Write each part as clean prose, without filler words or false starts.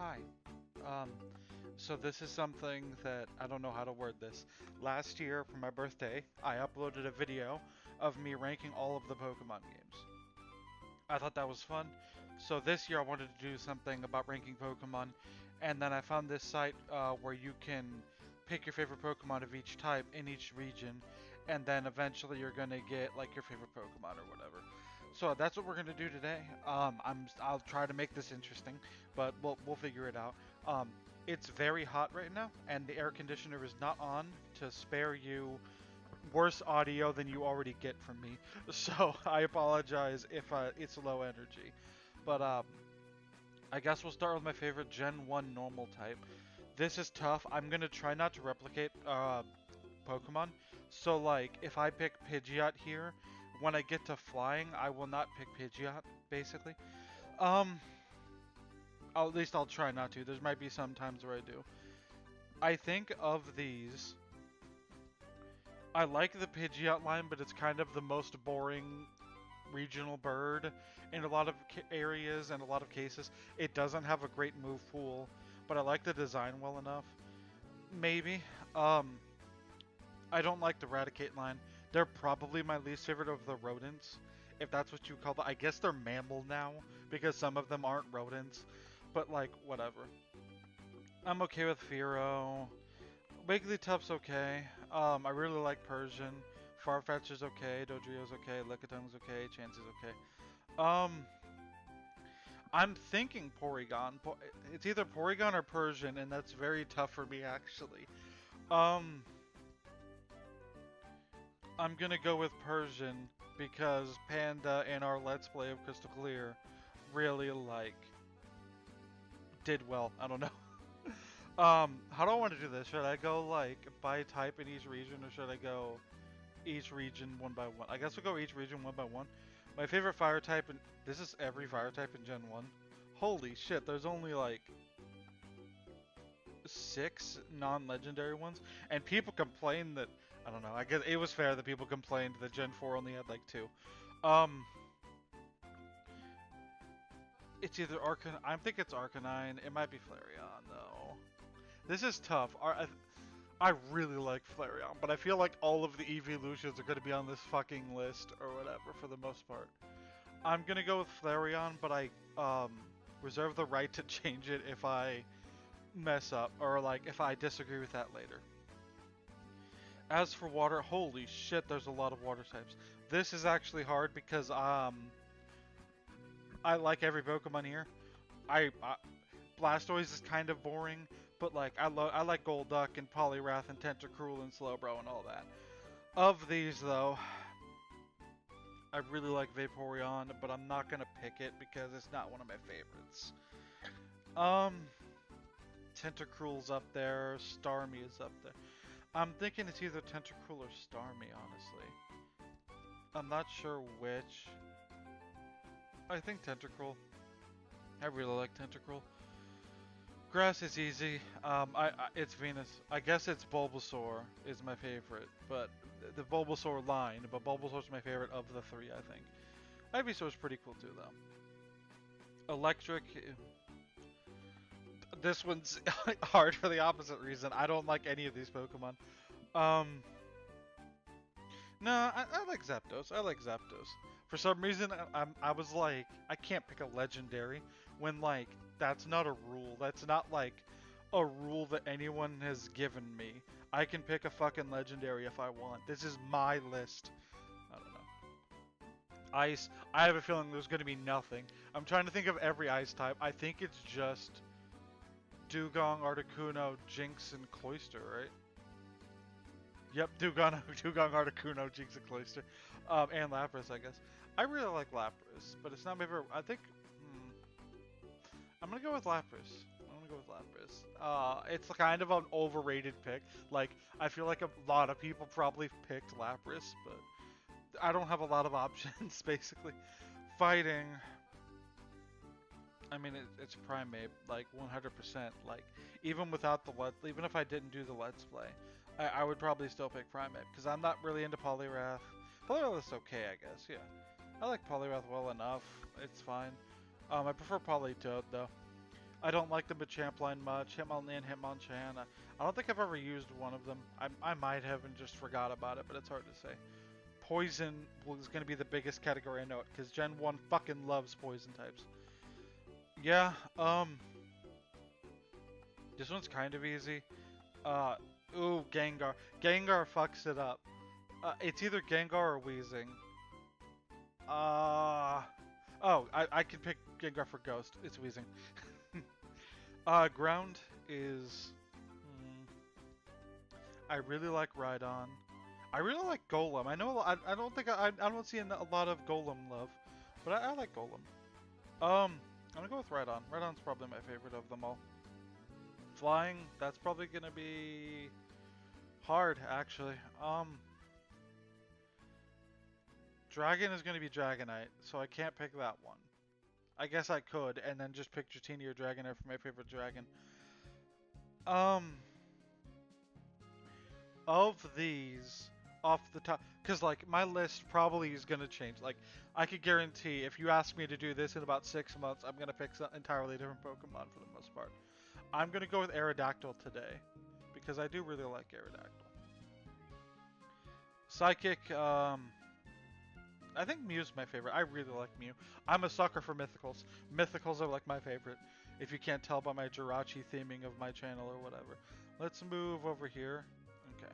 hi. Um, so this is something that I don't know how to word this. Last year for my birthday, I uploaded a video of me ranking all of the Pokemon games. I thought that was fun. So this year I wanted to do something about ranking Pokemon, and then I found this site where you can pick your favorite Pokemon of each type in each region, and then eventually you're gonna get like your favorite Pokemon or whatever. So that's what we're gonna do today. I'll try to make this interesting, but we'll figure it out. Um, it's very hot right now, and the air conditioner is not on to spare you worse audio than you already get from me. So I apologize if it's low energy. But I guess we'll start with my favorite Gen 1 normal type. This is tough. I'm gonna try not to replicate Pokemon. So like, if I pick Pidgeot here, when I get to flying, I will not pick Pidgeot, basically. Um, at least I'll try not to. There might be some times where I do. I think of these, I like the Pidgeot line, but it's kind of the most boring regional bird in a lot of areas and a lot of cases. It doesn't have a great move pool, but I like the design well enough. Maybe. Um, I don't like the Raticate line. They're probably my least favorite of the rodents, if that's what you call them. I guess they're mammal now, because some of them aren't rodents, but like, whatever. I'm okay with Fearow. Wigglytuff's okay. I really like Persian. Farfetch is okay. Dodrio's okay. Lickitun's okay. Chansey's okay. I'm thinking Porygon. It's either Porygon or Persian, and that's very tough for me actually. Um, I'm gonna go with Persian because Panda in our Let's Play of Crystal Clear really did well. I don't know. How do I want to do this? Should I go like by type in each region, or should I go each region one by one? I guess we'll go each region one by one. My favorite fire type, and this is every fire type in Gen 1. Holy shit, there's only like 6 non-legendary ones, and people complain that, I don't know, I guess it was fair that people complained that Gen 4 only had like 2. Um, it's either I think it's Arcanine, it might be Flareon though. This is tough. I really like Flareon, but I feel like all of the evolutions are going to be on this fucking list or whatever for the most part. I'm going to go with Flareon, but I reserve the right to change it if I mess up or like if I disagree with that later. As for water, holy shit, there's a lot of water types. This is actually hard because I like every Pokemon here. I Blastoise is kind of boring, but like I like Golduck and Poliwrath and Tentacruel and Slowbro and all that. Of these though, I really like Vaporeon, but I'm not gonna pick it because it's not one of my favorites. Um, Tentacruel's up there, Starmie is up there. I'm thinking it's either Tentacruel or Starmie, honestly. I'm not sure which. I think Tentacruel. I really like Tentacruel. Grass is easy. It's Venus. I guess it's Bulbasaur is my favorite, but the Bulbasaur line. But Bulbasaur's my favorite of the 3, I think. Ivysaur's pretty cool too, though. Electric. This one's hard for the opposite reason. I don't like any of these Pokemon. Um, no, I like Zapdos. I like Zapdos. For some reason, I was like, I can't pick a legendary when, like, that's not a rule. That's not, like, a rule that anyone has given me. I can pick a fucking legendary if I want. This is my list. I don't know. Ice. I have a feeling there's going to be nothing. I'm trying to think of every ice type. I think it's just Dugong, Articuno, Jinx, and Cloyster, right? Yep, Dugong, Articuno, Jinx, and Cloyster. And Lapras, I guess. I really like Lapras, but it's not my favorite. I think, I'm gonna go with Lapras. It's kind of an overrated pick. Like, I feel like a lot of people probably picked Lapras, but I don't have a lot of options, basically. Fighting. I mean, it's Primeape, like 100%. Like, even without even if I didn't do the Let's Play, I would probably still pick Primeape because I'm not really into Poliwrath. Poliwrath's okay, I guess. Yeah, I like Poliwrath well enough. It's fine. I prefer Politoed though. I don't like the Machamp line much. Hitmonchan, Hitmonchan. I don't think I've ever used one of them. I might have and just forgot about it, but it's hard to say. Poison is going to be the biggest category I know it, because Gen 1 fucking loves poison types. Yeah, this one's kind of easy. Ooh, Gengar. Gengar fucks it up. It's either Gengar or Weezing. I can pick Gengar for Ghost. It's Weezing. Ground is... I really like Rhydon. I really like Golem. I know I don't think I don't see a lot of Golem love, but I like Golem. I'm gonna go with Rhydon. Rhydon's probably my favorite of them all. Flying, that's probably gonna be hard actually. Dragon is gonna be Dragonite, so I can't pick that one. I guess I could, and then just pick Dratini or Dragonair for my favorite dragon. Of these, off the top, because like my list probably is gonna change. Like I could guarantee if you ask me to do this in about 6 months, I'm gonna pick some entirely different Pokemon for the most part. I'm gonna go with Aerodactyl today because I do really like Aerodactyl. Psychic, I think Mew's my favorite. I really like Mew. I'm a sucker for Mythicals. Mythicals are like my favorite. If you can't tell by my Jirachi theming of my channel or whatever. Let's move over here. Okay.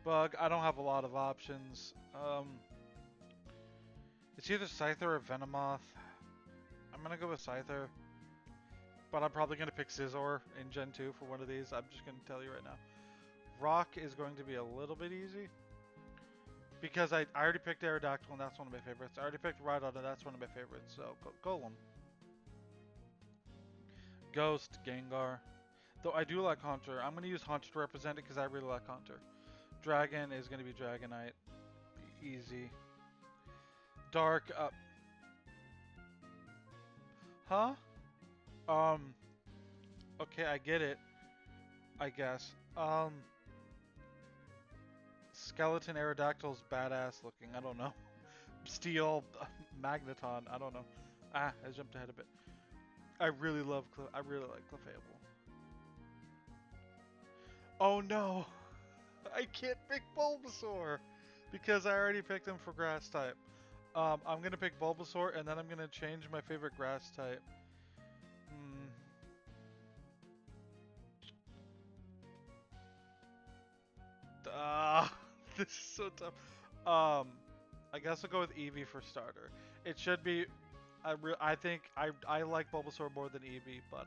Bug, I don't have a lot of options. It's either Scyther or Venomoth. I'm gonna go with Scyther. But I'm probably gonna pick Scizor in Gen 2 for one of these. I'm just gonna tell you right now. Rock is going to be a little bit easy. Because I already picked Aerodactyl and that's one of my favorites. I already picked Rhydon and that's one of my favorites. So, Golem. Ghost, Gengar. Though I do like Haunter. I'm going to use Haunter to represent it because I really like Haunter. Dragon is going to be Dragonite. Easy. Dark, huh? Okay, I get it. I guess. Skeleton Aerodactyl's badass looking. I don't know. Steel Magneton. I don't know. I jumped ahead a bit. I really like Clefable. Oh no! I can't pick Bulbasaur because I already picked him for Grass type. I'm gonna pick Bulbasaur and then I'm gonna change my favorite Grass type. This is so tough. I guess I'll go with Eevee for starter. It should be. I think I like Bulbasaur more than Eevee, but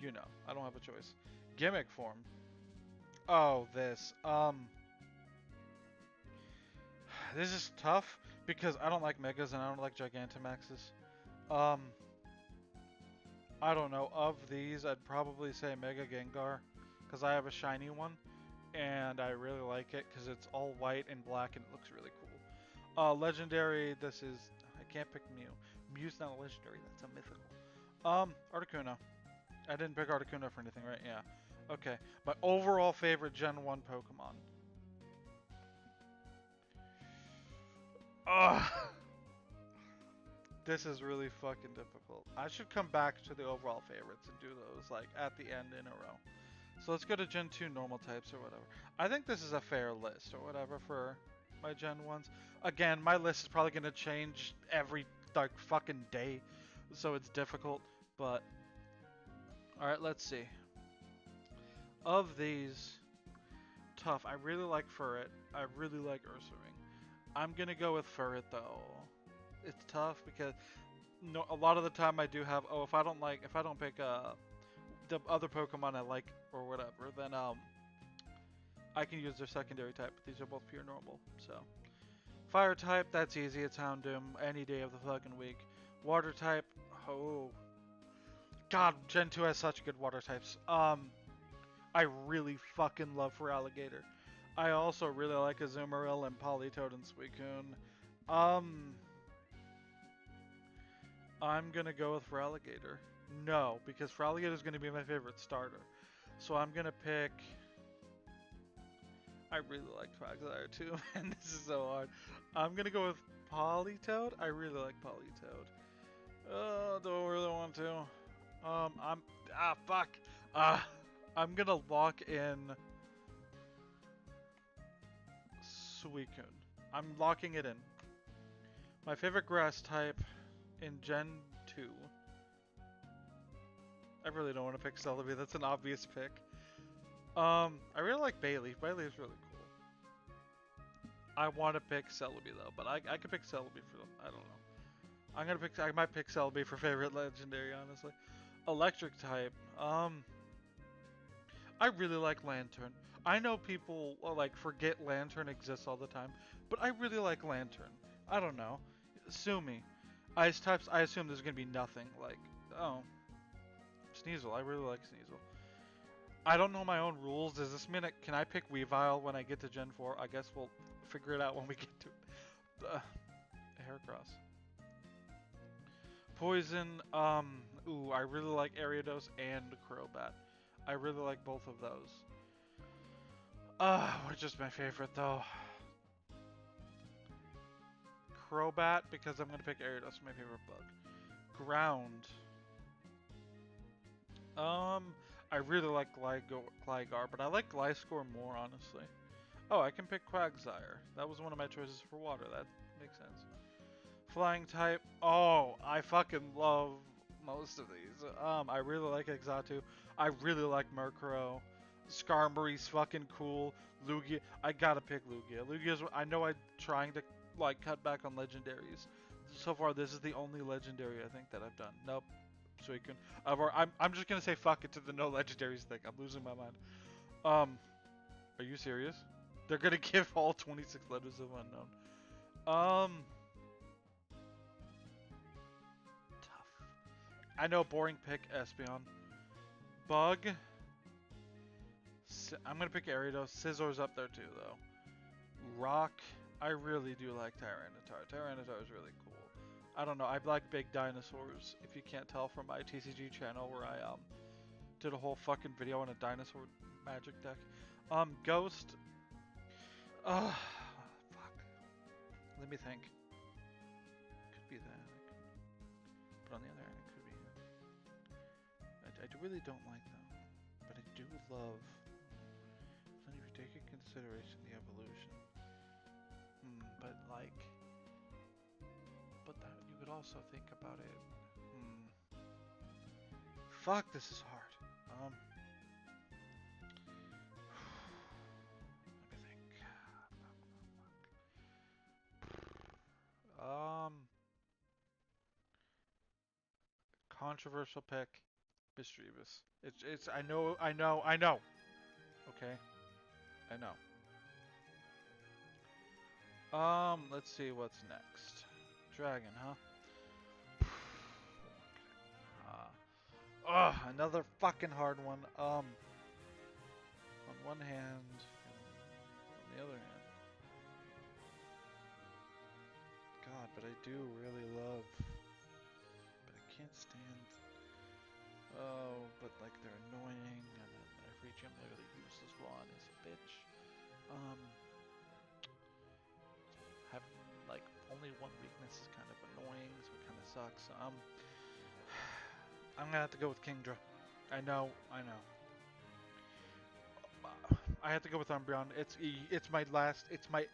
you know, I don't have a choice. Gimmick form. Oh, this. This is tough because I don't like Megas and I don't like Gigantamaxes. I don't know. Of these, I'd probably say Mega Gengar because I have a shiny one. And I really like it because it's all white and black and it looks really cool. Legendary, this is... I can't pick Mew. Mew's not a legendary, that's a mythical. Articuno. I didn't pick Articuno for anything, right? Yeah. Okay. My overall favorite Gen 1 Pokemon. Ugh. This is really fucking difficult. I should come back to the overall favorites and do those, like, at the end in a row. So let's go to Gen 2 normal types or whatever. I think this is a fair list or whatever for my Gen 1s. Again, my list is probably going to change every like fucking day. So it's difficult, but alright, let's see. Of these, tough. I really like Furret. I really like Ursaring. I'm going to go with Furret though. It's tough because a lot of the time I do have, if I don't pick the other Pokemon I like or whatever, then I can use their secondary type. But these are both pure normal, so. Fire type, that's easy. It's Houndoom any day of the fucking week. Water type, oh. God, Gen 2 has such good water types. I really fucking love Feraligatr. I also really like Azumarill and Politoed and Suicune. I'm gonna go with Feraligatr. No, because Feraligatr is going to be my favorite starter. So I'm going to pick... I really like Quagsire too, and this is so hard. I'm going to go with Politoed. I really like Politoed. Oh, don't really want to. Fuck. Ah, I'm gonna lock in Suicune. I'm locking it in. My favorite grass type in Gen 2. I really don't want to pick Celebi. That's an obvious pick. I really like Bailey. Bailey is really cool. I want to pick Celebi though, but I could pick Celebi for them. I don't know. I might pick Celebi for favorite legendary, honestly. Electric type. I really like Lantern. I know people like forget Lantern exists all the time, but I really like Lantern. I don't know. Sue me. Ice types, I assume there's gonna be nothing. Like, oh, Sneasel. I really like Sneasel. I don't know my own rules. Does this mean can I pick Weavile when I get to Gen 4? I guess we'll figure it out when we get to it. Heracross. Poison, ooh, I really like Ariados and Crobat. I really like both of those. Which is my favorite though? Crobat, because I'm gonna pick Ariados, my favorite bug. Ground. I really like Gligar, but I like Gliscor more, honestly. Oh, I can pick Quagsire. That was one of my choices for water. That makes sense. Flying type. Oh, I fucking love most of these. I really like Exatu. I really like Murkrow. Skarmory's fucking cool. Lugia. I gotta pick Lugia. Lugia's. I know I'm trying to like cut back on legendaries. So far, this is the only legendary I think that I've done. Nope. Suicune. I'm just gonna say fuck it to the no legendaries thing. I'm losing my mind. Are you serious? They're gonna give all 26 letters of unknown. Tough. I know, boring pick, Espeon. Bug. I'm gonna pick Ariados. Scissor's up there too, though. Rock. I really do like Tyranitar. Tyranitar is really cool. I don't know. I like big dinosaurs. If you can't tell from my TCG channel, where I did a whole fucking video on a dinosaur magic deck. Ghost. Fuck. Let me think. Could be that. But on the other hand, it could be him. I really don't like them, but I do love. Then if you take into consideration the evolution, but like, but that you could also think about it. Fuck, this is hard. Let me think. Controversial pick, Mischievous. It's. I know. Okay, I know. Let's see what's next. Dragon, huh? Another fucking hard one. On one hand, on the other hand. God, but I do really love. But I can't stand. Oh, but like they're annoying, and then every gym literally uses one is a bitch. Have like only one weakness is kind of annoying, so it kind of sucks. I'm gonna have to go with Kingdra. I know. I have to go with Umbreon. It's my last. It's my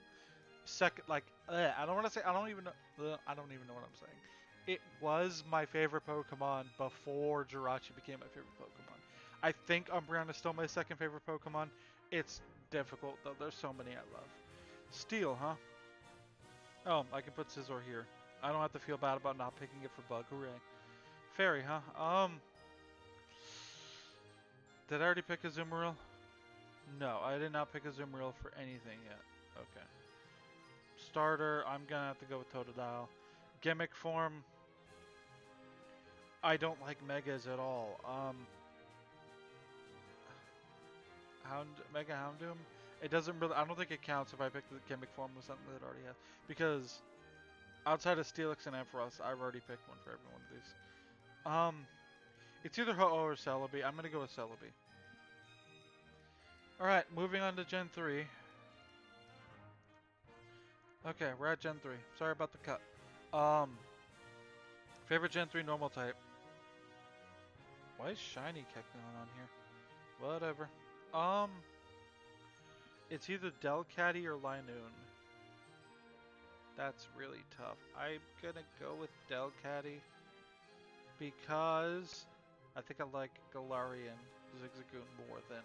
second. Like I don't want to say. I don't even know. I don't even know what I'm saying. It was my favorite Pokemon before Jirachi became my favorite Pokemon. I think Umbreon is still my second favorite Pokemon. It's difficult though. There's so many I love. Steel, huh? Oh, I can put Scizor here. I don't have to feel bad about not picking it for Bug. Hooray. Fairy, huh? Did I already pick a Azumarill? No, I did not pick a Azumarill for anything yet. Okay. Starter, I'm gonna have to go with Totodile. Gimmick form, I don't like Megas at all. Mega Houndoom? It doesn't really, I don't think it counts if I pick the gimmick form with something that it already has. Because outside of Steelix and Ampharos, I've already picked one for every one of these. It's either Ho-Oh or Celebi. I'm gonna go with Celebi. Alright, moving on to Gen 3. Okay, we're at Gen 3. Sorry about the cut. Favorite Gen 3 normal type. Why is Shiny Keck going on here? Whatever. Um, it's either Delcatty or Linoon. That's really tough. I'm gonna go with Delcatty because I think I like Galarian Zigzagoon more than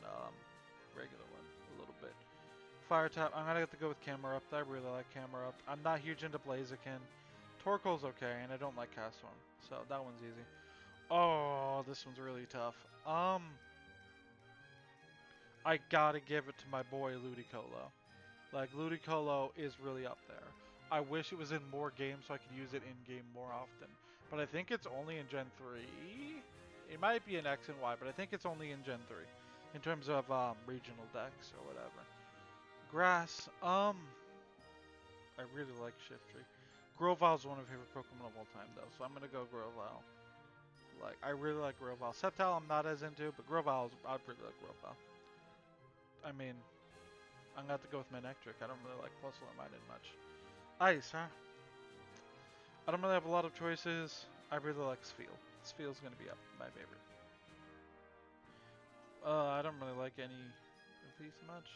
regular one a little bit. Fire type, I'm gonna have to go with Camera Up. I really like Camera Up. I'm not huge into Blaziken. Torkoal's okay, and I don't like Castform, so that one's easy. Oh, this one's really tough. I gotta give it to my boy Ludicolo. Like, Ludicolo is really up there. I wish it was in more games so I could use it in-game more often. But I think it's only in Gen 3. It might be in X and Y, but I think it's only in Gen 3. In terms of regional decks or whatever. Grass, I really like Shiftry. Groval's one of my favorite Pokemon of all time, though, so I'm gonna go Groval. Like, I really like Groval. Sceptile I'm not as into, but I really like Groval. I mean, I'm gonna have to go with Manectric. I don't really like Puzzle or Minded much. Ice, huh? I don't really have a lot of choices. I really like Spheal. Spheal's gonna be up my favorite. I don't really like any of these much.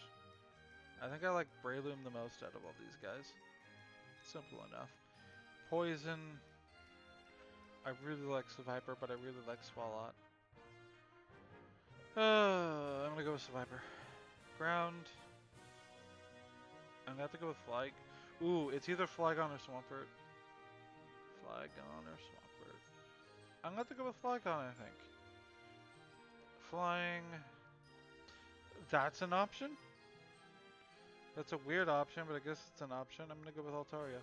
I think I like Breloom the most out of all these guys. Simple enough. Poison. I really like Seviper, but I really like Swalot. I'm gonna go with Seviper. Ground. I'm gonna have to go with Flygon. Ooh, it's either Flygon or Swampert. Flygon or Swampert. I'm gonna have to go with Flygon, I think. Flying. That's an option? That's a weird option, but I guess it's an option. I'm gonna go with Altaria.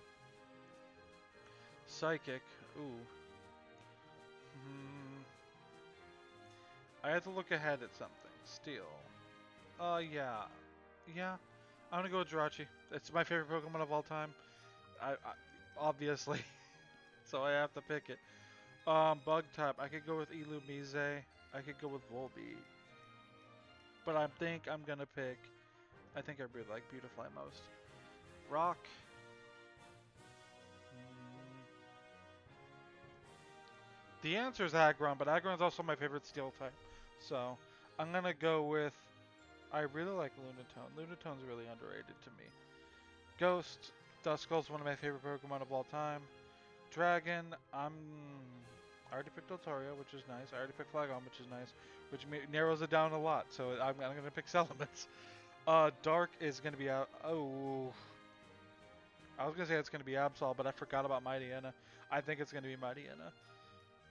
Psychic. Ooh. I have to look ahead at something. Steel. Yeah. Yeah. I'm gonna go with Jirachi. It's my favorite Pokemon of all time. I obviously. So I have to pick it. Bug type. I could go with Illumise. I could go with Volbeat. But I think I'm gonna pick. I think I really like Beautifly most. Rock. The answer is Aggron, but Aggron's also my favorite Steel type. So I'm gonna go with. I really like Lunatone. Lunatone's really underrated to me. Ghost. Duskull's one of my favorite Pokemon of all time. Dragon. I already picked Altaria, which is nice. I already picked Flygon, which is nice. Which narrows it down a lot. So I'm gonna pick Salamence. Dark is gonna be out. Oh. I was gonna say it's gonna be Absol, but I forgot about Mightyena. I think it's gonna be Mightyena.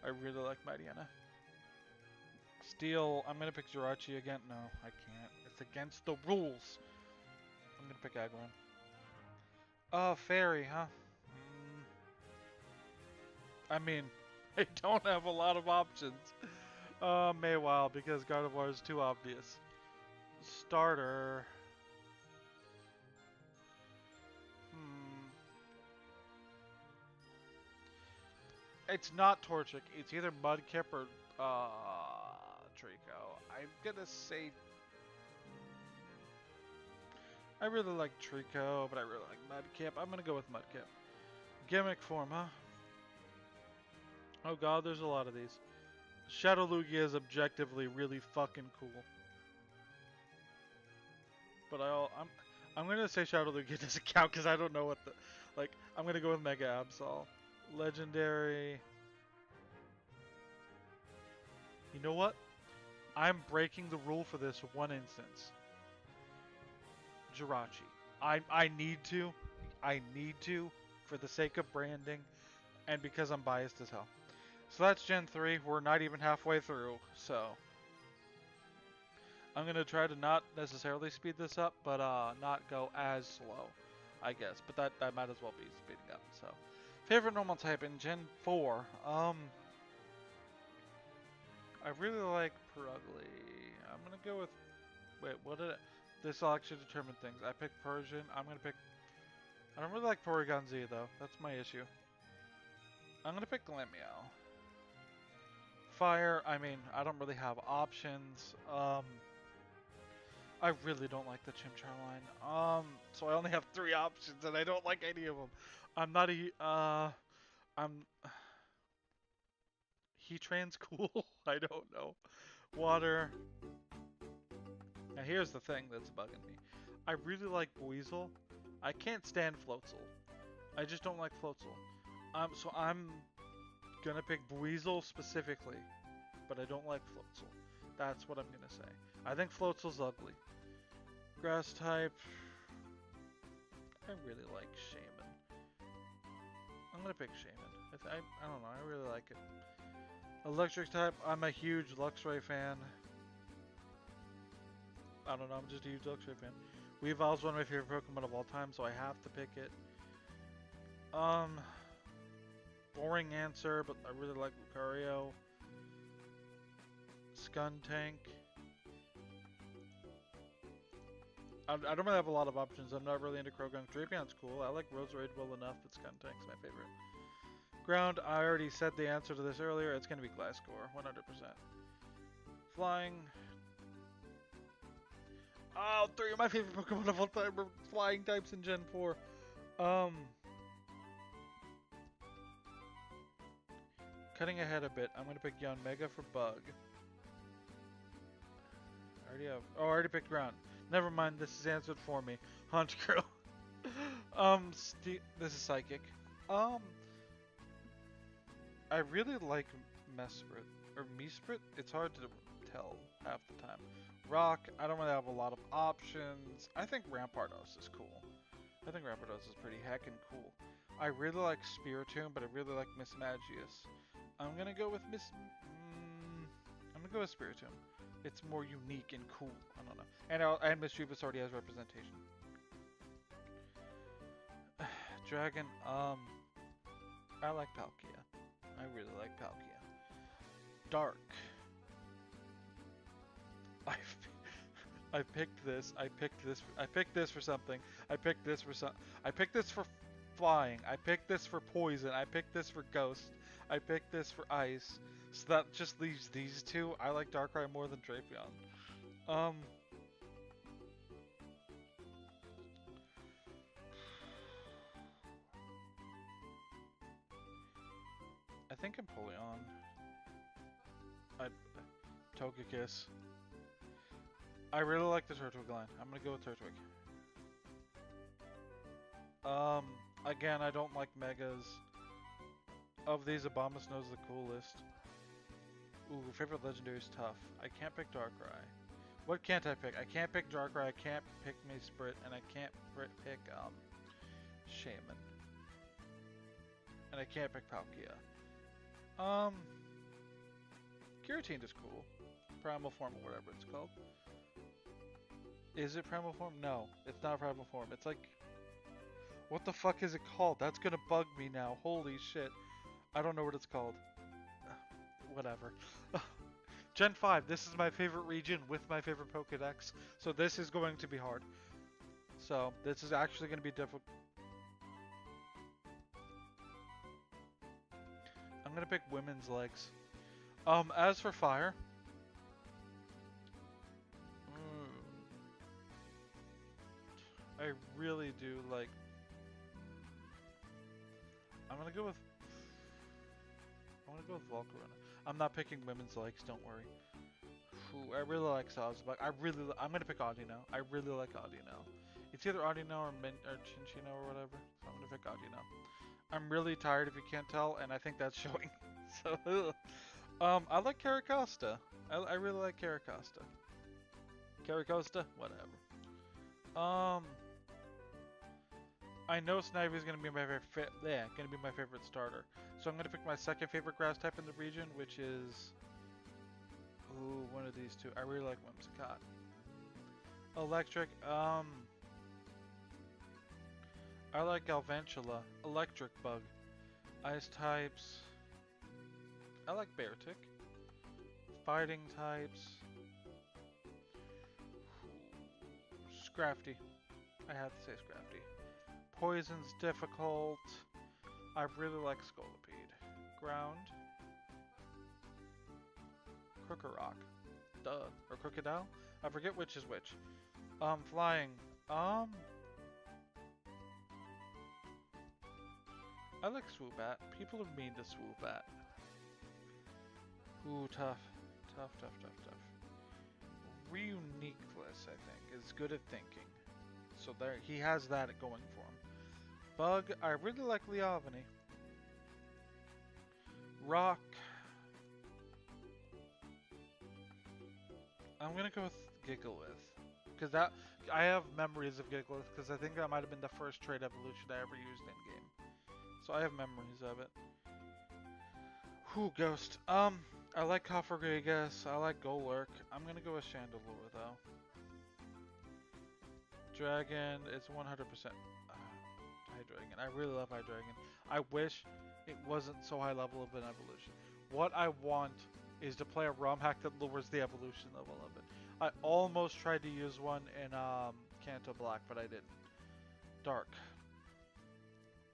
I really like Mightyena. Steel, I'm gonna pick Jirachi again. No, I can't. It's against the rules. I'm gonna pick Aggron. Fairy, huh? I mean, I don't have a lot of options. Mawile, because Gardevoir is too obvious. Starter. It's not Torchic. It's either Mudkip or Trico. I'm gonna say. I really like Trico, but I really like Mudkip. I'm gonna go with Mudkip. Gimmick form, huh? Oh god, there's a lot of these. Shadow Lugia is objectively really fucking cool. But I'm gonna say Shadow Lugia doesn't count because I don't know what the like. I'm gonna go with Mega Absol. Legendary. You know what? I'm breaking the rule for this one instance. Jirachi. I need to. I need to for the sake of branding and because I'm biased as hell. So that's Gen 3. We're not even halfway through, so I'm gonna try to not necessarily speed this up, but not go as slow, I guess. But that might as well be speeding up. So, favorite normal type in Gen 4. I really like Purugly. I'm gonna go with. Wait, what did it? This will actually determine things. I picked Persian. I'm gonna pick. I don't really like Porygon Z though. That's my issue. I'm gonna pick Glameow. Fire. I mean, I don't really have options. I really don't like the Chimchar line. So I only have 3 options, and I don't like any of them. I'm not a. I'm. Heatran's cool. I don't know. Water. Now here's the thing that's bugging me. I really like Buizel. I can't stand Floatzel. I just don't like Floatzel. So I'm gonna pick Buizel specifically, but I don't like Floatzel. That's what I'm gonna say. I think Floatzel's ugly. Grass type. I really like Shaman. I'm gonna pick Shaman. I don't know. I really like it. Electric type. I'm a huge Luxray fan. I don't know. I'm just a huge Luxray fan. Weevil's one of my favorite Pokemon of all time, so I have to pick it. Boring answer, but I really like Lucario. Skuntank. I don't really have a lot of options. I'm not really into Croagunk. Drapion's cool. I like Roserade well enough, but Skuntank's my favorite. Ground, I already said the answer to this earlier. It's going to be Glasgow, 100%. Flying. Oh, 3 of my favorite Pokemon of all time are flying types in Gen 4. Cutting ahead a bit, I'm going to pick Yanmega for Bug. I already picked Ground. Never mind, this is answered for me. Honchkrow. This is Psychic. I really like Mesprit. Or Mesprit? It's hard to tell half the time. Rock, I don't really have a lot of options. I think Rampardos is cool. I think Rampardos is pretty heckin' cool. I really like Spiritomb, but I really like Mismagius. I'm gonna go with I'm gonna go with Spiritomb. It's more unique and cool. I don't know. And Mischievous already has representation. Dragon, I like Palkia. I really like Palkia. Dark. I picked this. I picked this for something. I picked this for flying. I picked this for poison. I picked this for ghost. I picked this for ice. So that just leaves these two. I like Darkrai more than Drapion. I think Empoleon. Togekiss. I really like the Turtwig line. I'm gonna go with Turtwig. Again, I don't like Megas. Of these, Abomasnow's the coolest. Ooh, favorite legendary is tough. I can't pick Darkrai. What can't I pick? I can't pick Darkrai, I can't pick Mesprit, and I can't pick, Shaman. And I can't pick Palkia. Giratina is cool. Primal Form or whatever it's called. Is it Primal Form? No, it's not Primal Form. It's like... What the fuck is it called? That's gonna bug me now. Holy shit. I don't know what it's called. Whatever. Gen 5, this is my favorite region with my favorite Pokedex. So this is going to be hard. So, this is actually going to be difficult. I'm going to pick women's legs. As for fire... I really do like... I'm going to go with Volcarona. I'm not picking women's legs, don't worry. Ooh, I really like Sazbak. I'm gonna pick Audino. I really like Audino. It's either Audino or Chinchino or whatever. So I'm gonna pick Audino. I'm really tired if you can't tell, and I think that's showing. So, I like Caracosta. I really like Caracosta. Caracosta? Whatever. I know Snivy is gonna be my favorite starter. So I'm gonna pick my second favorite grass type in the region, which is... Ooh, one of these two. I really like Whimsicott. Electric, I like Galvantula. Electric Bug. Ice types. I like Beartic. Fighting types. Scrafty. I have to say Scrafty. Poison's difficult. I really like Scolipede. Ground. Crookerock. Duh. Or Crocodile? I forget which is which. Flying. I like Swoobat. People are mean to Swoobat. Ooh, tough. Tough, tough, tough, tough. Reuniqueness, I think, is good at thinking. So there, he has that going for him. Bug, I really like Leovany. Rock, I'm gonna go with Gigalith. Because that, I have memories of Gigalith, because I think that might have been the first trait evolution I ever used in game. So I have memories of it. Whew, Ghost. I like Coffergagus, I like Golurk. I'm gonna go with Chandelure, though. Dragon, it's 100% Hydreigon. I really love Hydreigon. I wish it wasn't so high level of an evolution. What I want is to play a ROM hack that lowers the evolution level of it. I almost tried to use one in Kanto Black, but I didn't. Dark.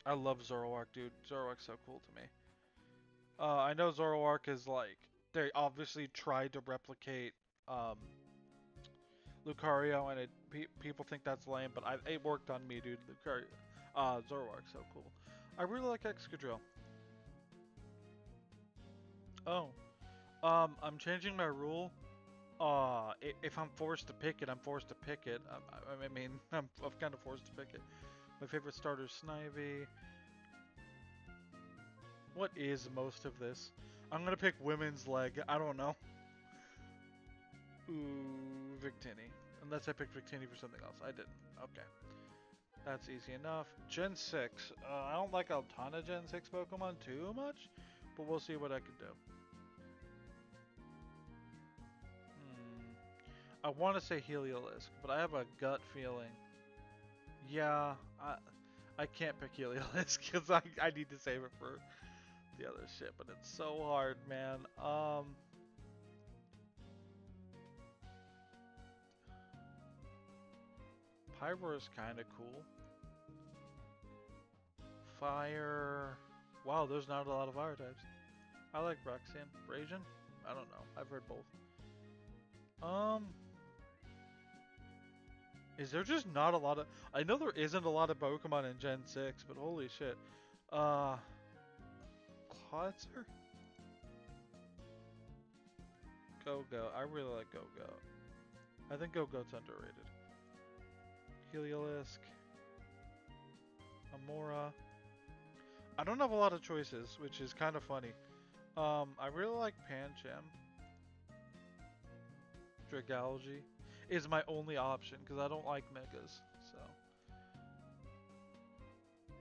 I love Zoroark, dude. Zoroark's so cool to me. I know Zoroark is like, they obviously tried to replicate Lucario, and people think that's lame, but it worked on me, dude. Zoroark's so cool. I really like Excadrill. Oh, I'm changing my rule. If I'm forced to pick it, I'm forced to pick it. I mean, I'm kind of forced to pick it. My favorite starter is Snivy. What is most of this? I'm gonna pick Women's Leg. I don't know. Ooh, Victini. Unless I picked Victini for something else. I didn't. Okay. That's easy enough. Gen 6. I don't like a ton of Gen 6 Pokemon too much, but we'll see what I can do. I want to say Heliolisk, but I have a gut feeling. Yeah, I can't pick Heliolisk because I need to save it for the other shit, but it's so hard, man. Pyro is kind of cool. Fire. Wow, there's not a lot of fire types. I like Roxanne. Brazian? I don't know. I've heard both. Is there just not a lot of... I know there isn't a lot of Pokemon in Gen 6, but holy shit. Clawitzer? Go-Go. I really like Go-Go. I think Go-Go's underrated. Heliolisk. Amora. I don't have a lot of choices, which is kind of funny. I really like Pancham. Dragalge is my only option because I don't like Megas. So,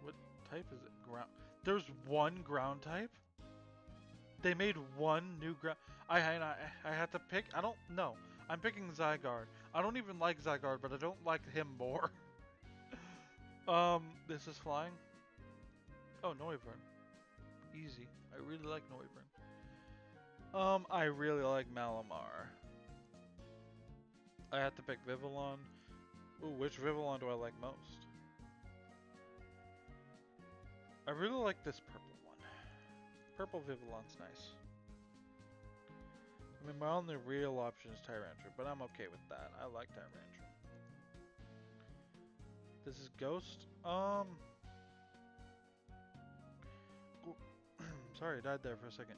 what type is it? Ground. There's one ground type. They made one new ground. I had to pick. I don't know. I'm picking Zygarde. I don't even like Zygarde, but I don't like him more. This is flying. Oh, Noivern. Easy. I really like Noivern. I really like Malamar. I had to pick Vivillon. Ooh, which Vivillon do I like most? I really like this purple one. Purple Vivillon's nice. I mean, my only real option is Tyrantrum, but I'm okay with that. I like Tyrantrum. This is Ghost. Sorry, I died there for a second.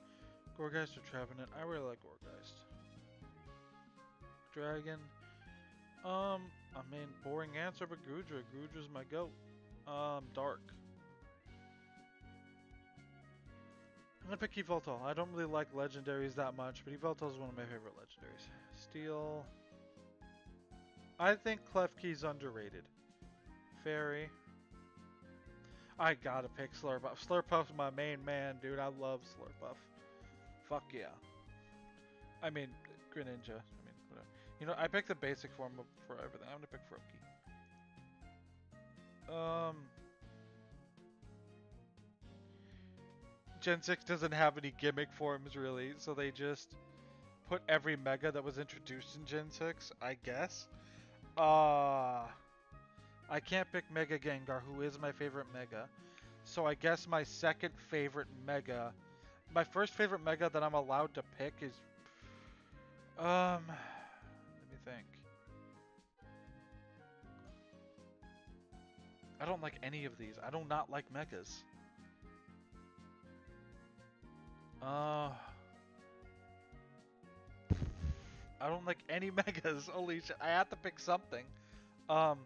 Gorgeist or Trevenant? I really like Gorgeist. Dragon. I mean, boring answer, but Goodra. Goodra's my goat. Dark. I'm gonna pick Yveltal. I don't really like legendaries that much, but Yveltal is one of my favorite legendaries. Steel. I think Klefki's underrated. Fairy. I gotta pick Slurpuff. Slurpuff's my main man, dude. I love Slurpuff. Fuck yeah. I mean, Greninja. I mean, whatever. You know, I picked the basic form for everything. I'm gonna pick Froakie. Gen 6 doesn't have any gimmick forms, really, so they just put every Mega that was introduced in Gen 6, I guess. I can't pick Mega Gengar, who is my favorite Mega. So I guess my second favorite Mega... My first favorite Mega that I'm allowed to pick is... let me think. I don't like any of these. I do not like Megas. I don't like any megas. Holy shit! I have to pick something. Um,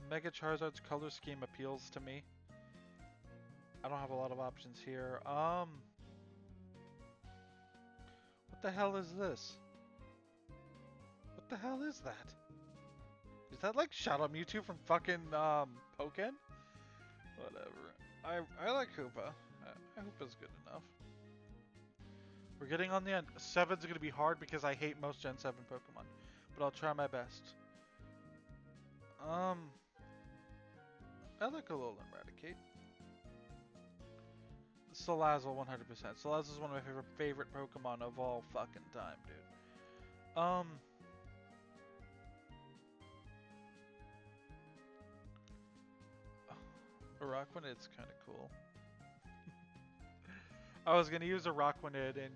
Mega Charizard's color scheme appeals to me. I don't have a lot of options here. What the hell is this? What the hell is that? Is that like Shadow Mewtwo from fucking Pokken? Whatever. I like Hoopa. Hoopa's good enough. We're getting on the end. 7's gonna be hard because I hate most Gen 7 Pokemon, but I'll try my best. I like Alolan Raticate. Salazzle 100%. Salazzle is one of my favorite Pokemon of all fucking time, dude. Araquanid's kind of cool. I was gonna use Araquanid in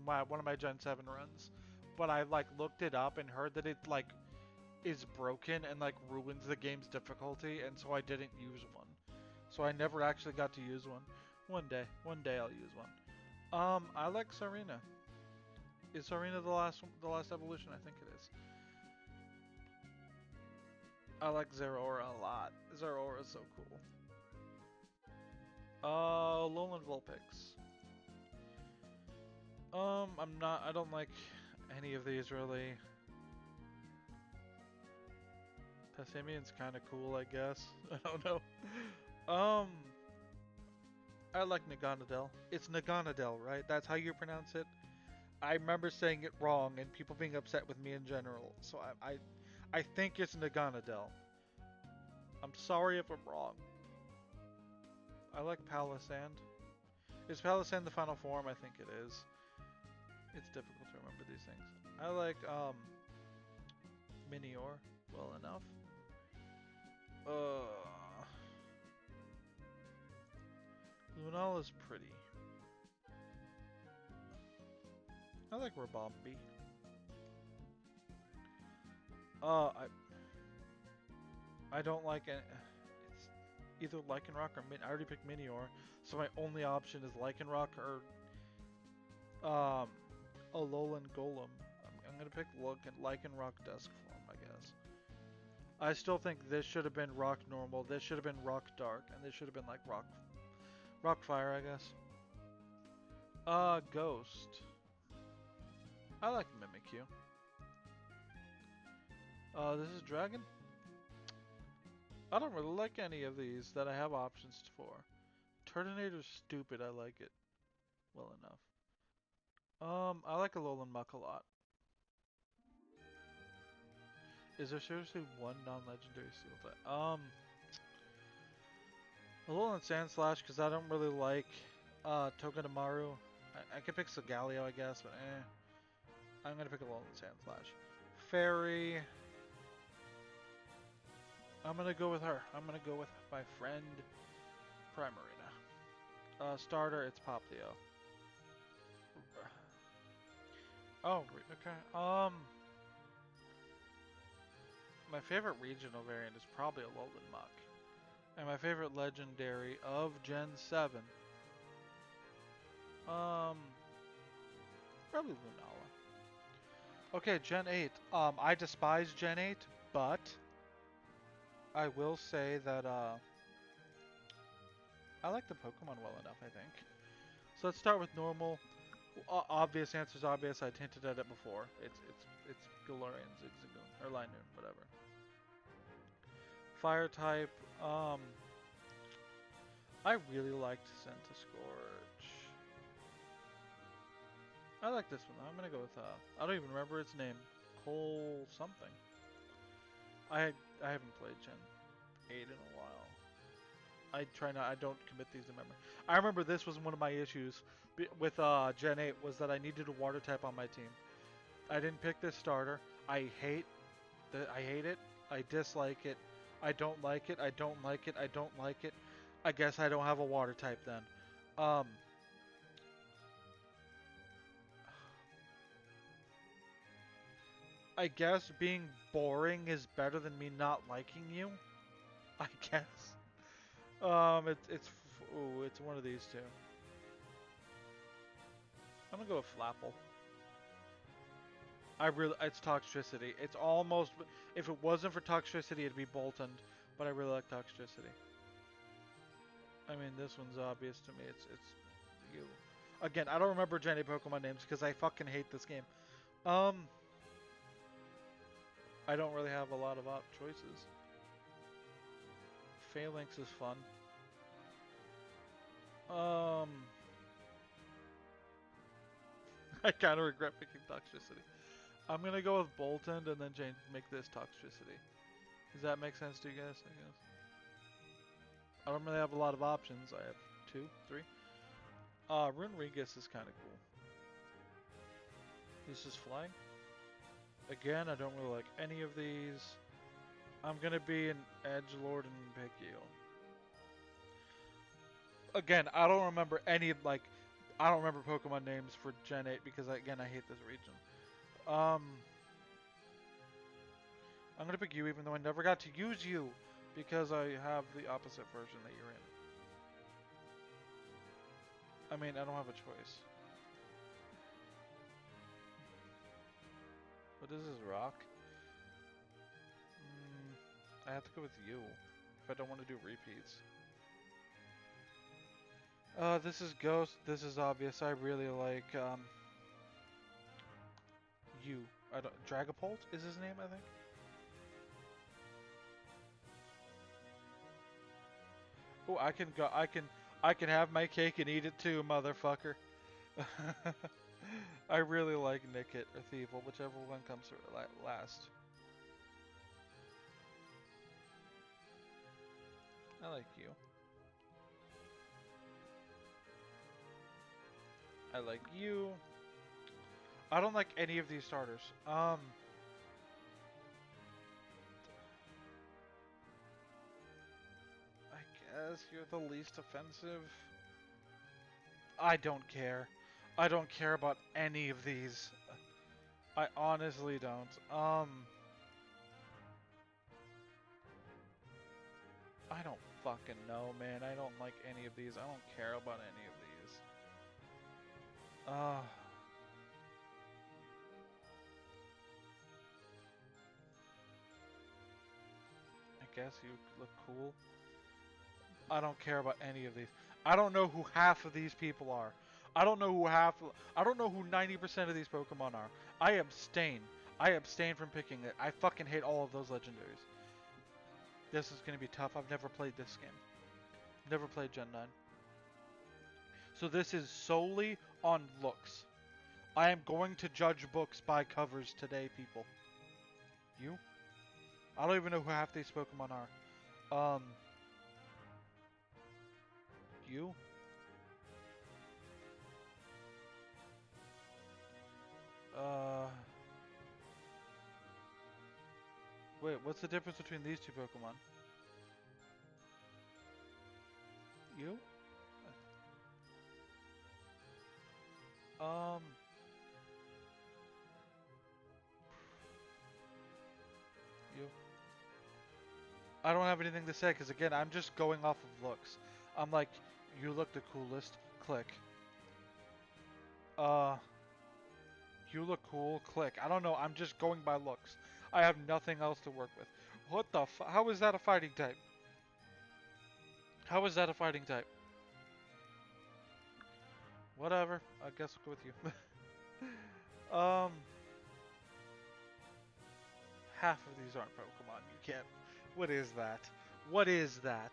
one of my Gen 7 runs, but I like looked it up and heard that it like is broken and like ruins the game's difficulty, and so I didn't use one. So I never actually got to use one. One day I'll use one. I like Sarina. Is Sarina the last evolution? I think it is. I like Zeraora a lot. Zeraora is so cool. Alolan Vulpix. I don't like any of these really. Passimian's kind of cool, I guess. I don't know. I like Naganadel. It's Naganadel, right? That's how you pronounce it. I remember saying it wrong and people being upset with me in general. So I think it's Naganadel. I'm sorry if I'm wrong. I like Palisand. Is Palisand the final form? I think it is. It's difficult to remember these things. I like Minior well enough. Lunala's pretty. I like Rabombi. I don't like it. It's either Lycanroc or I already picked Minior, so my only option is Lycanroc or Alolan Golem. I'm gonna pick Lycanroc Dusk form, I guess. I still think this should have been Rock Normal, this should have been Rock Dark, and this should have been like Rock Fire, I guess. Ghost. I like Mimikyu. This is Dragon? I don't really like any of these that I have options for. Turtonator's stupid, I like it well enough. I like Alolan Muck a lot. Is there seriously one non-legendary steel type? Alolan Sandslash, because I don't really like Togedemaru. I could pick Solgaleo, I guess, but I'm gonna pick Alolan Sandslash. Fairy. I'm gonna go with her. I'm gonna go with my friend Primarina. Starter, it's Poplio. Oh, okay. My favorite regional variant is probably Alolan Muck. And my favorite legendary of Gen 7. Probably Lunala. Okay, Gen 8. I despise Gen 8, but I will say that I like the Pokemon well enough, I think. So let's start with normal. Obvious answer's obvious. I hinted at it before. It's Galarian, Zigzagoon, or Linoon, whatever. Fire type. I really liked Centiskorch. I like this one. I'm gonna go with I don't even remember its name. Cole something. I haven't played Gen 8 in a while. I don't commit these to memory. I remember this was one of my issues with Gen 8 was that I needed a water type on my team. I didn't pick this starter. I hate it. I dislike it. I don't like it. I don't like it. I don't like it. I guess I don't have a water type then. I guess being boring is better than me not liking you. I guess. It's one of these two. I'm gonna go with Flapple. It's Toxtricity. It's almost, if it wasn't for Toxtricity, it'd be Boltund, but I really like Toxtricity. I mean, this one's obvious to me. It's you. Again, I don't remember Gen 8 Pokemon names because I fucking hate this game. Um, I don't really have a lot of choices. Phalanx is fun. Um, I kind of regret picking Toxtricity. I'm gonna go with Boltund and then make this Toxtricity. Does that make sense to you guys? I guess. I don't really have a lot of options. I have 2, 3. Runerigus is kind of cool. This is flying. Again, I don't really like any of these. I'm gonna be an Edgelord and Pidgeot. Again, I don't remember I don't remember Pokemon names for Gen 8 because again, I hate this region. Um, I'm gonna pick you even though I never got to use you because I have the opposite version that you're in. I mean, I don't have a choice. What is this, rock? I have to go with you if I don't want to do repeats. This is Ghost. This is obvious. I really like you. I don't. Dragapult is his name, I think. Oh, I can go. I can have my cake and eat it too, motherfucker. I really like Nickit or Thievul, whichever one comes last. I like you. I like you. I don't like any of these starters. I guess you're the least offensive. I don't care. I don't care about any of these. I honestly don't. I don't fucking know, man. I don't like any of these. I don't care about any of these. I guess you look cool. I don't care about any of these. I don't know who half of these people are. I don't know who 90% of these Pokemon are. I abstain. I abstain from picking it. I fucking hate all of those legendaries. This is gonna be tough. I've never played this game. Never played Gen 9. So this is solely on looks. I am going to judge books by covers today, people. You? I don't even know who half these Pokemon are. You? Uh, wait, what's the difference between these two Pokemon? You? Um, you? I don't have anything to say because again, I'm just going off of looks. I'm like, you look the coolest. Click. Uh, you look cool. Click. I don't know. I'm just going by looks. I have nothing else to work with. What the How is that a fighting type? How is that a fighting type? Whatever. I guess I'll go with you. Half of these aren't Pokemon. You can't. What is that? What is that?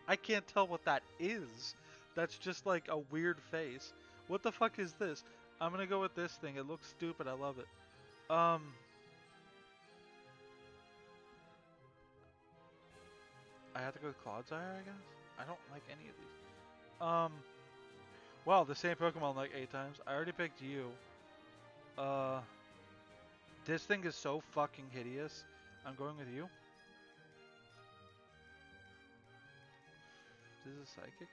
I can't tell what that is. That's just like a weird face. What the fuck is this? I'm gonna go with this thing. It looks stupid. I love it. I have to go with Clodsire, I guess? I don't like any of these. Wow, the same Pokemon like 8 times. I already picked you. Uh, this thing is so fucking hideous. I'm going with you. This is Psychic.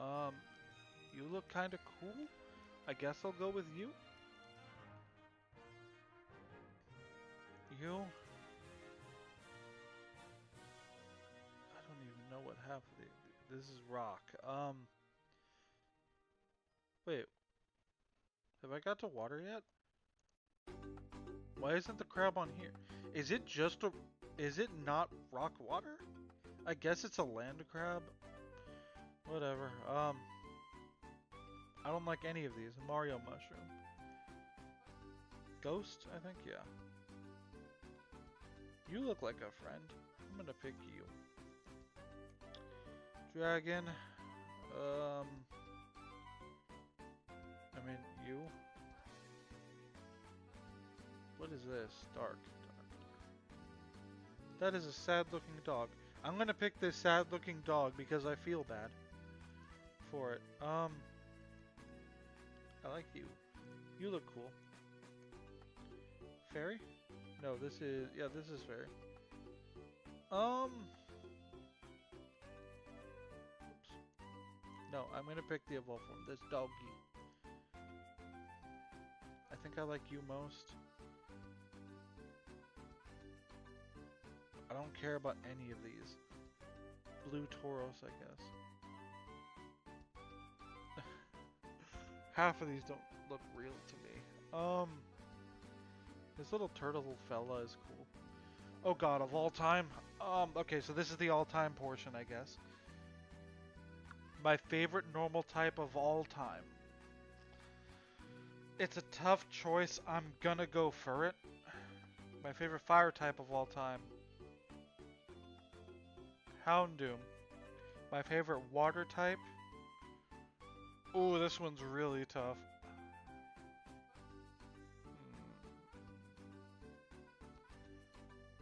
Um, you look kind of cool. I guess I'll go with you. You. I don't even know what half of the. This is Rock. Wait. Have I got to water yet? Why isn't the crab on here? Is it just a... Is it not rock water? I guess it's a land crab. Whatever. I don't like any of these. Mario mushroom. Ghost, I think, yeah. You look like a friend. I'm gonna pick you. Dragon. I mean, you. What is this? Dark. That is a sad-looking dog. I'm gonna pick this sad-looking dog because I feel bad for it. I like you. You look cool. Fairy? No, this is... Yeah, this is fairy. Oops. No, I'm gonna pick the evolved form. This doggy. I think I like you most. I don't care about any of these. Blue Tauros, I guess. Half of these don't look real to me. This little turtle fella is cool. Oh god, of all time? Okay, so this is the all-time portion, I guess. My favorite normal type of all time. It's a tough choice. I'm gonna go for it. My favorite fire type of all time. Houndoom. My favorite water type. Ooh, this one's really tough.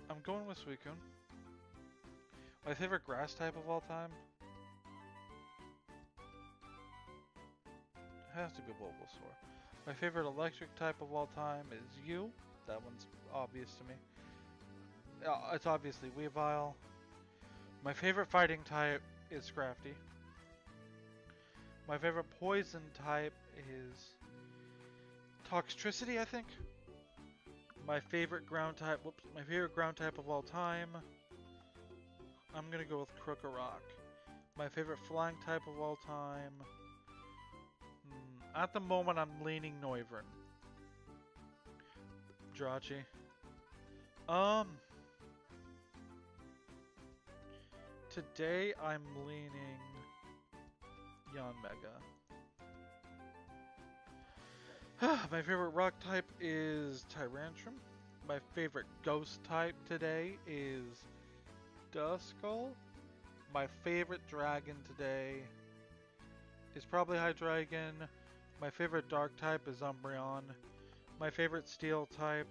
I'm going with Suicune. My favorite grass type of all time. Has to be Bulbasaur. My favorite electric type of all time is you. That one's obvious to me. It's obviously Weavile. My favorite fighting type is Scrafty. My favorite poison type is Toxtricity, I think. My favorite ground type, my favorite ground type of all time. I'm gonna go with Krokorok. My favorite flying type of all time. At the moment, I'm leaning Noivern. Jirachi. Today I'm leaning Yanmega. My favorite rock type is Tyrantrum. My favorite ghost type today is Duskull. My favorite dragon today is probably Hydreigon. My favorite dark type is Umbreon. My favorite steel type,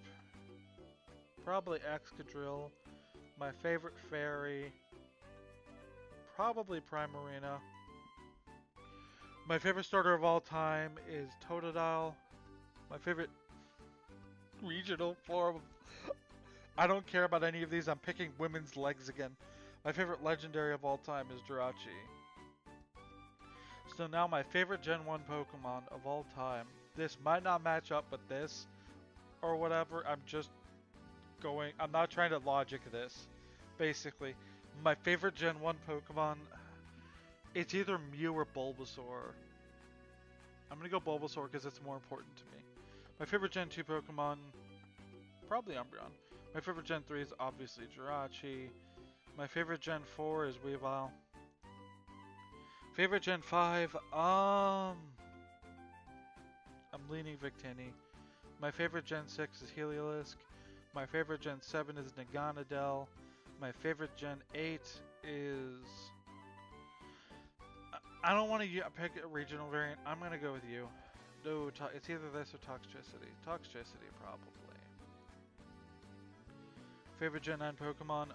probably Excadrill. My favorite fairy, probably Primarina. My favorite starter of all time is Totodile. My favorite regional form. I don't care about any of these. I'm picking women's legs again. My favorite legendary of all time is Jirachi. So now my favorite Gen 1 Pokemon of all time. This might not match up with this or whatever. I'm just going... I'm not trying to logic this. Basically, my favorite Gen 1 Pokemon... It's either Mew or Bulbasaur. I'm going to go Bulbasaur because it's more important to me. My favorite Gen 2 Pokemon... Probably Umbreon. My favorite Gen 3 is obviously Jirachi. My favorite Gen 4 is Weavile. Favorite Gen 5, I'm leaning Victini. My favorite Gen 6 is Heliolisk. My favorite Gen 7 is Naganadel. My favorite Gen 8 is... I don't want to pick a regional variant. I'm going to go with you. No, it's either this or Toxtricity. Toxtricity, probably. Favorite Gen 9 Pokemon,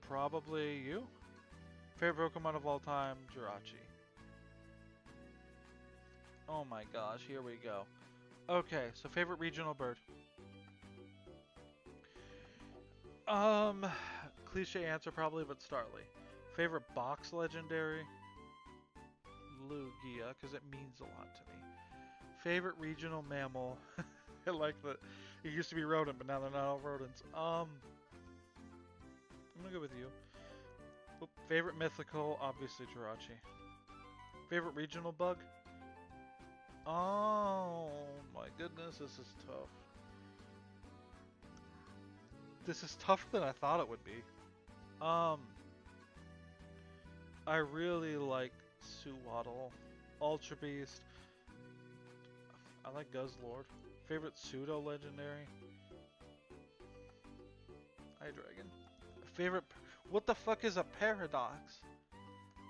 probably you. Favorite Pokemon of all time, Jirachi. Oh my gosh, here we go. Okay, so favorite regional bird. Cliche answer probably, but Starly. Favorite box legendary? Lugia, because it means a lot to me. Favorite regional mammal? I like that. It used to be rodent, but now they're not all rodents. I'm gonna go with you. Favorite mythical? Obviously Jirachi. Favorite regional bug? Oh my goodness, this is tough. This is tougher than I thought it would be. Um, I really like Suwaddle, Ultra Beast. I like Guzzlord. Favorite pseudo legendary? Hydreigon. Favorite. What the fuck is a paradox?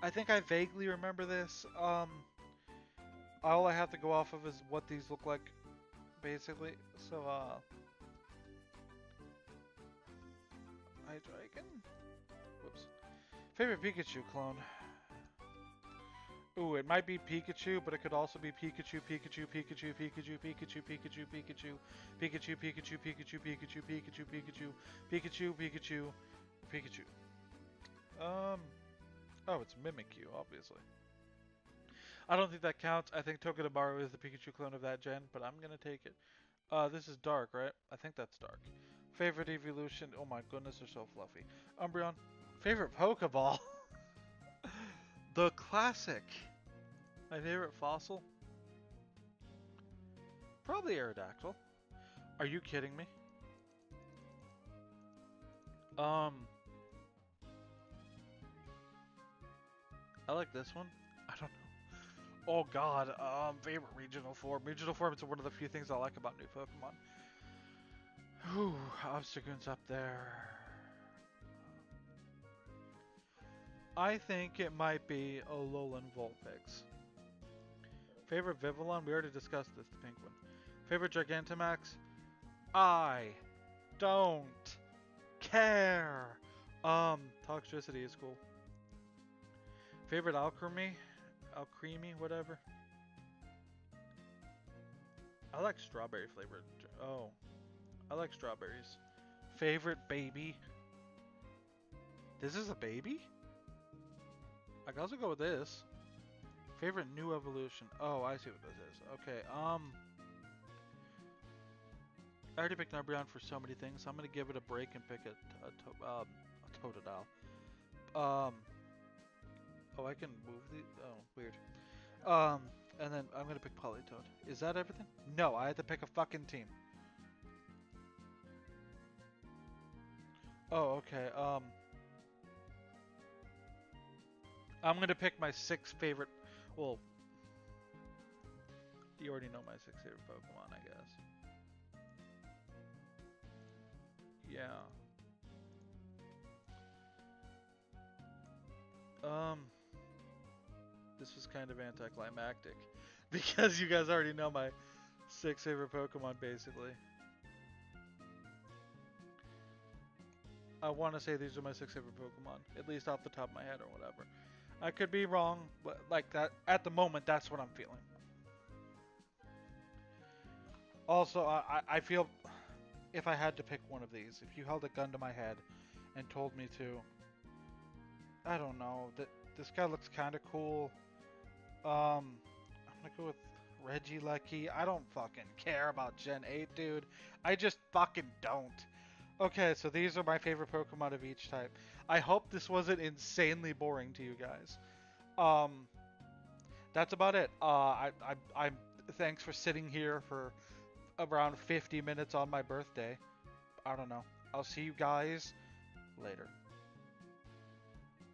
I think I vaguely remember this. All I have to go off of is what these look like, basically. So, Hydreigon. Whoops. Favorite Pikachu clone. Ooh, it might be Pikachu, but it could also be Pikachu, Pikachu, Pikachu, Pikachu, Pikachu, Pikachu, Pikachu, Pikachu, Pikachu, Pikachu, Pikachu, Pikachu, Pikachu, Pikachu, Pikachu, Pikachu. Oh, it's Mimikyu, obviously. I don't think that counts. I think Togedemaru is the Pikachu clone of that gen, but I'm gonna take it. This is Dark, right? I think that's Dark. Favorite evolution? Oh my goodness, they're so fluffy. Umbreon. Favorite Pokeball? The classic. My favorite fossil? Probably Aerodactyl. Are you kidding me? I like this one. I don't know. Oh god, favorite regional form. Regional form is one of the few things I like about new Pokemon. Whew, Obstagoon's up there. I think it might be a Alolan Vulpix. Favorite Vivillon? We already discussed this, the pink one. Favorite Gigantamax? I don't care. Toxicity is cool. Favorite Alchemy? Alcremie, whatever. I like strawberry flavored. Oh, I like strawberries. Favorite baby? This is a baby? I can also go with this. Favorite new evolution? Oh, I see what this is. Okay, I already picked Umbreon for so many things, so I'm gonna give it a break and pick a Totodile. Oh, I can move the. Oh, weird. And then I'm gonna pick Politoed. Is that everything? No, I had to pick a fucking team. Oh, okay. I'm gonna pick my 6 favorite. Well, you already know my 6 favorite Pokemon, I guess. Yeah. This was kind of anticlimactic because you guys already know my 6 favorite Pokemon, basically. I want to say these are my 6 favorite Pokemon, at least off the top of my head or whatever. I could be wrong, but like that at the moment, that's what I'm feeling. Also, I feel if I had to pick one of these, if you held a gun to my head and told me to, I don't know, that this guy looks kind of cool. I'm gonna go with Regieleki. I don't fucking care about Gen 8, dude. I just fucking don't. Okay, so these are my favorite Pokemon of each type. I hope this wasn't insanely boring to you guys. That's about it. I'm thanks for sitting here for around 50 minutes on my birthday. I don't know. I'll see you guys later.